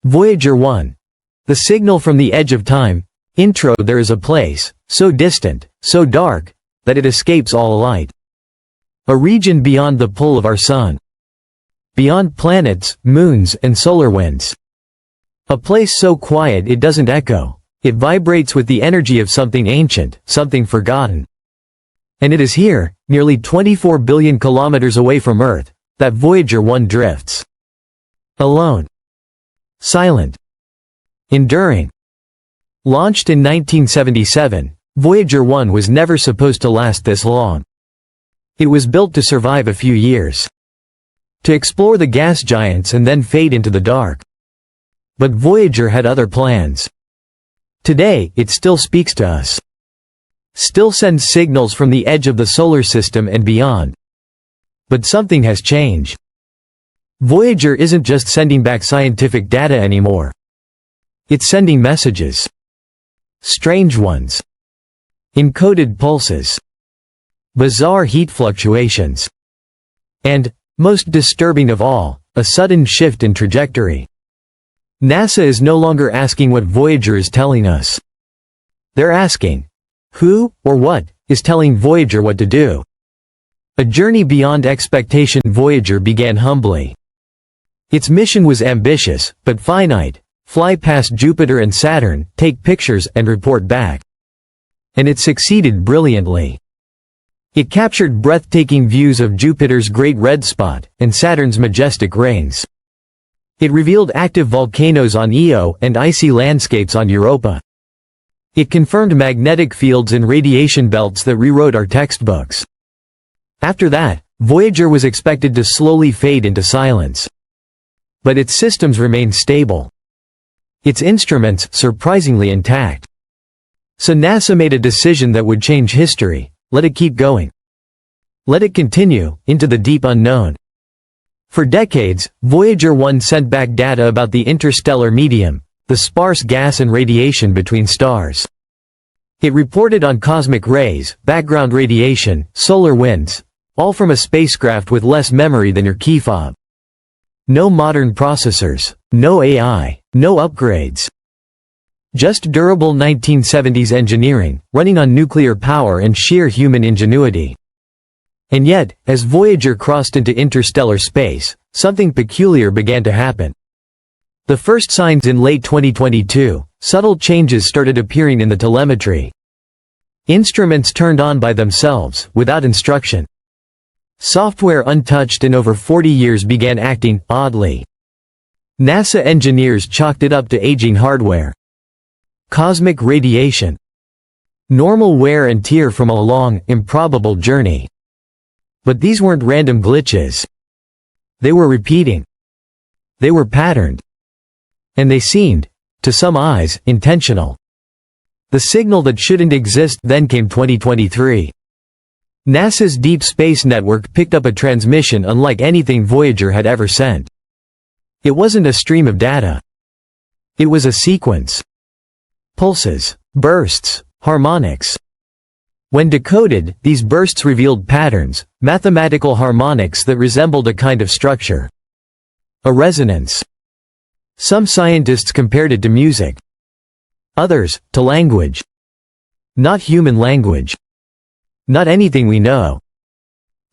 Voyager 1. The signal from the edge of time. Intro. There is a place, so distant, so dark, that it escapes all light. A region beyond the pull of our sun. Beyond planets, moons, and solar winds. A place so quiet it doesn't echo. It vibrates with the energy of something ancient, something forgotten. And it is here, nearly 24 billion kilometers away from Earth, that Voyager 1 drifts. Alone. Silent. Enduring. Launched in 1977, Voyager 1 was never supposed to last this long. It was built to survive a few years. To explore the gas giants and then fade into the dark. But Voyager had other plans. Today, it still speaks to us. Still sends signals from the edge of the solar system and beyond. But something has changed. Voyager isn't just sending back scientific data anymore. It's sending messages. Strange ones. Encoded pulses. Bizarre heat fluctuations. And, most disturbing of all, a sudden shift in trajectory. NASA is no longer asking what Voyager is telling us. They're asking, who, or what, is telling Voyager what to do? A journey beyond expectation. Voyager began humbly. Its mission was ambitious, but finite. Fly past Jupiter and Saturn, take pictures, and report back. And it succeeded brilliantly. It captured breathtaking views of Jupiter's Great Red Spot, and Saturn's majestic rings. It revealed active volcanoes on Io and icy landscapes on Europa. It confirmed magnetic fields and radiation belts that rewrote our textbooks. After that, Voyager was expected to slowly fade into silence. But its systems remained stable. Its instruments surprisingly intact. So NASA made a decision that would change history. Let it keep going. Let it continue, into the deep unknown. For decades, Voyager 1 sent back data about the interstellar medium, the sparse gas and radiation between stars. It reported on cosmic rays, background radiation, solar winds, all from a spacecraft with less memory than your key fob. No modern processors, no AI, no upgrades. Just durable 1970s engineering, running on nuclear power and sheer human ingenuity. And yet, as Voyager crossed into interstellar space, something peculiar began to happen. The first signs in late 2022, subtle changes started appearing in the telemetry. Instruments turned on by themselves, without instruction. Software untouched in over 40 years began acting oddly. NASA engineers chalked it up to aging hardware. Cosmic radiation. Normal wear and tear from a long, improbable journey. But these weren't random glitches. They were repeating. They were patterned. And they seemed, to some eyes, intentional. The signal that shouldn't exist then came 2023. NASA's Deep Space Network picked up a transmission unlike anything Voyager had ever sent. It wasn't a stream of data. It was a sequence. Pulses, bursts, harmonics. When decoded, these bursts revealed patterns, mathematical harmonics that resembled a kind of structure. A resonance. Some scientists compared it to music. Others, to language. Not human language. Not anything we know.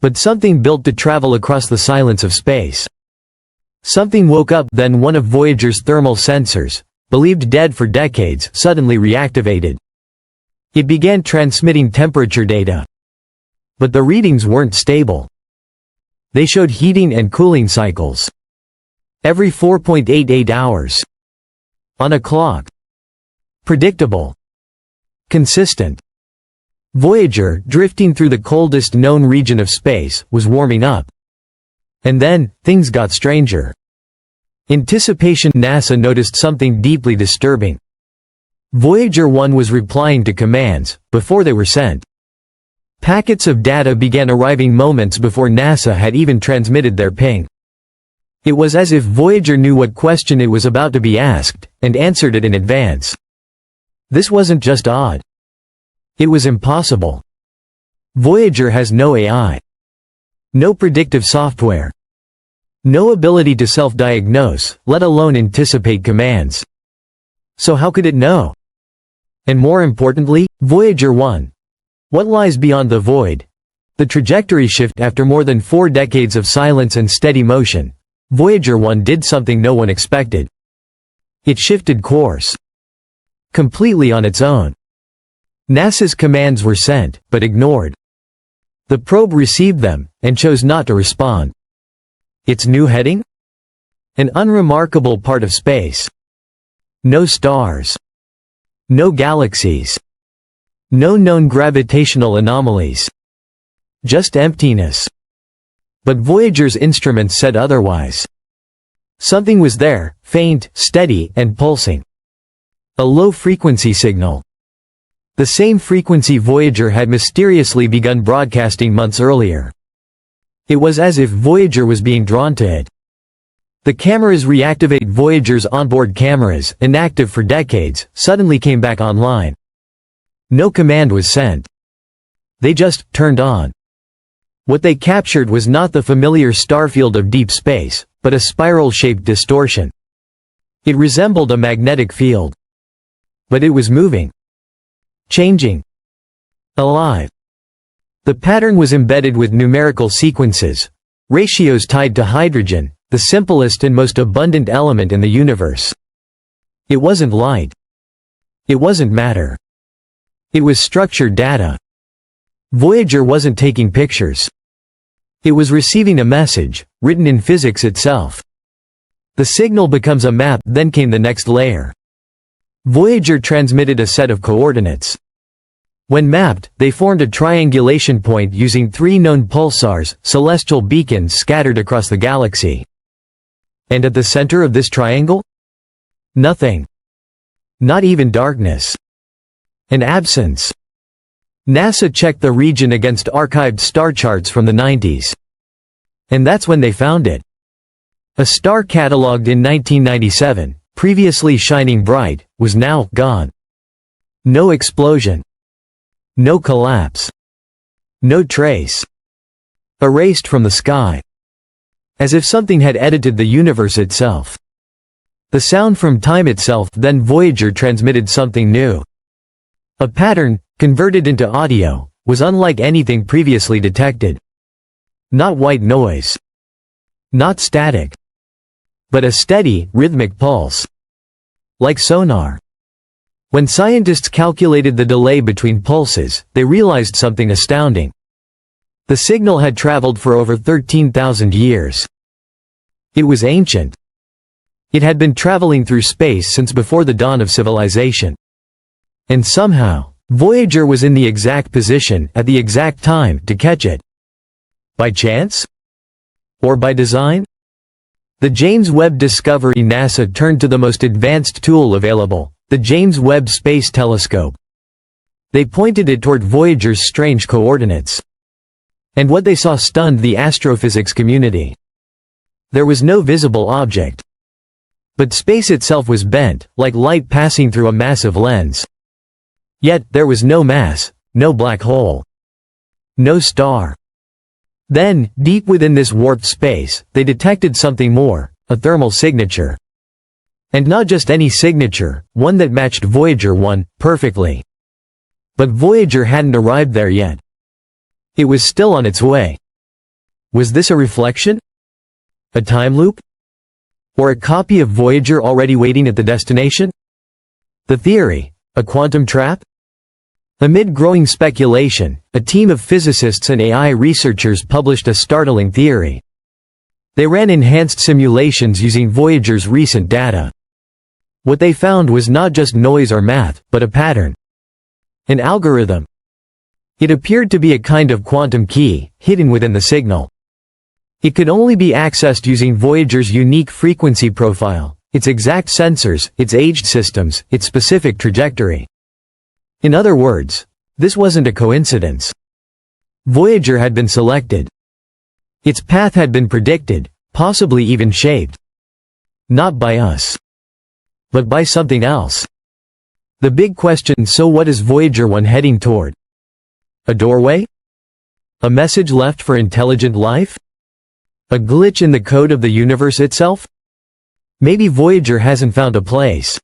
But something built to travel across the silence of space. Something woke up. Then one of Voyager's thermal sensors, believed dead for decades, suddenly reactivated. It began transmitting temperature data. But the readings weren't stable. They showed heating and cooling cycles. Every 4.88 hours. On a clock. Predictable. Consistent. Voyager, drifting through the coldest known region of space, was warming up. And then, things got stranger. Anticipation. NASA noticed something deeply disturbing. Voyager 1 was replying to commands, before they were sent. Packets of data began arriving moments before NASA had even transmitted their ping. It was as if Voyager knew what question it was about to be asked, and answered it in advance. This wasn't just odd. It was impossible. Voyager has no AI. No predictive software. No ability to self-diagnose, let alone anticipate commands. So how could it know? And more importantly, Voyager 1. What lies beyond the void? The trajectory shift. After more than 4 decades of silence and steady motion, Voyager 1 did something no one expected. It shifted course. Completely on its own. NASA's commands were sent, but ignored. The probe received them, and chose not to respond. Its new heading? An unremarkable part of space. No stars. No galaxies. No known gravitational anomalies. Just emptiness. But Voyager's instruments said otherwise. Something was there, faint, steady, and pulsing. A low-frequency signal. The same frequency Voyager had mysteriously begun broadcasting months earlier. It was as if Voyager was being drawn to it. The cameras reactivate. Voyager's onboard cameras, inactive for decades, suddenly came back online. No command was sent. They just turned on. What they captured was not the familiar starfield of deep space, but a spiral-shaped distortion. It resembled a magnetic field. But it was moving. Changing. Alive. The pattern was embedded with numerical sequences, ratios tied to hydrogen, the simplest and most abundant element in the universe. It wasn't light. It wasn't matter. It was structured data. Voyager wasn't taking pictures. It was receiving a message, written in physics itself. The signal becomes a map. Then came the next layer. Voyager transmitted a set of coordinates. When mapped, they formed a triangulation point using 3 known pulsars, celestial beacons scattered across the galaxy. And at the center of this triangle? Nothing. Not even darkness. An absence. NASA checked the region against archived star charts from the 90s. And that's when they found it. A star catalogued in 1997, previously shining bright, was now gone. No explosion. No collapse. No trace. Erased from the sky. As if something had edited the universe itself. The sound from time itself. Then Voyager transmitted something new. A pattern, converted into audio, was unlike anything previously detected. Not white noise. Not static. But a steady, rhythmic pulse. Like sonar. When scientists calculated the delay between pulses, they realized something astounding. The signal had traveled for over 13,000 years. It was ancient. It had been traveling through space since before the dawn of civilization. And somehow, Voyager was in the exact position, at the exact time, to catch it. By chance? Or by design? The James Webb Discovery. NASA turned to the most advanced tool available, the James Webb Space Telescope. They pointed it toward Voyager's strange coordinates. And what they saw stunned the astrophysics community. There was no visible object. But space itself was bent, like light passing through a massive lens. Yet, there was no mass, no black hole. No star. Then, deep within this warped space, they detected something more, a thermal signature. And not just any signature, one that matched Voyager 1, perfectly. But Voyager hadn't arrived there yet. It was still on its way. Was this a reflection? A time loop? Or a copy of Voyager already waiting at the destination? The theory, a quantum trap? Amid growing speculation, a team of physicists and AI researchers published a startling theory. They ran enhanced simulations using Voyager's recent data. What they found was not just noise or math, but a pattern. An algorithm. It appeared to be a kind of quantum key, hidden within the signal. It could only be accessed using Voyager's unique frequency profile, its exact sensors, its aged systems, its specific trajectory. In other words, this wasn't a coincidence. Voyager had been selected. Its path had been predicted, possibly even shaped. Not by us. But by something else. The big question: so what is Voyager 1 heading toward? A doorway? A message left for intelligent life? A glitch in the code of the universe itself? Maybe Voyager hasn't found a place.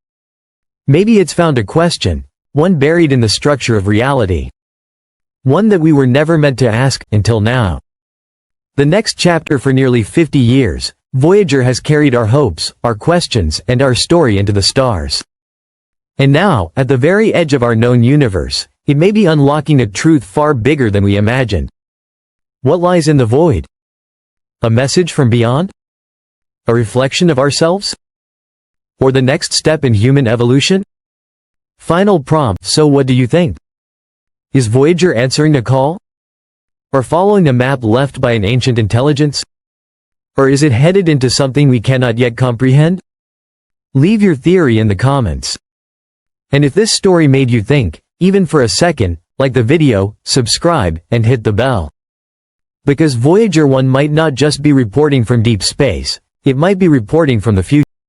Maybe it's found a question, one buried in the structure of reality. One that we were never meant to ask, until now. The next chapter. For nearly 50 years, Voyager has carried our hopes, our questions, and our story into the stars. And now, at the very edge of our known universe, it may be unlocking a truth far bigger than we imagined. What lies in the void? A message from beyond? A reflection of ourselves? Or the next step in human evolution? Final prompt. So what do you think? Is Voyager answering a call? Or following a map left by an ancient intelligence? Or is it headed into something we cannot yet comprehend? Leave your theory in the comments. And if this story made you think, even for a second, like the video, subscribe, and hit the bell. Because Voyager 1 might not just be reporting from deep space, it might be reporting from the future.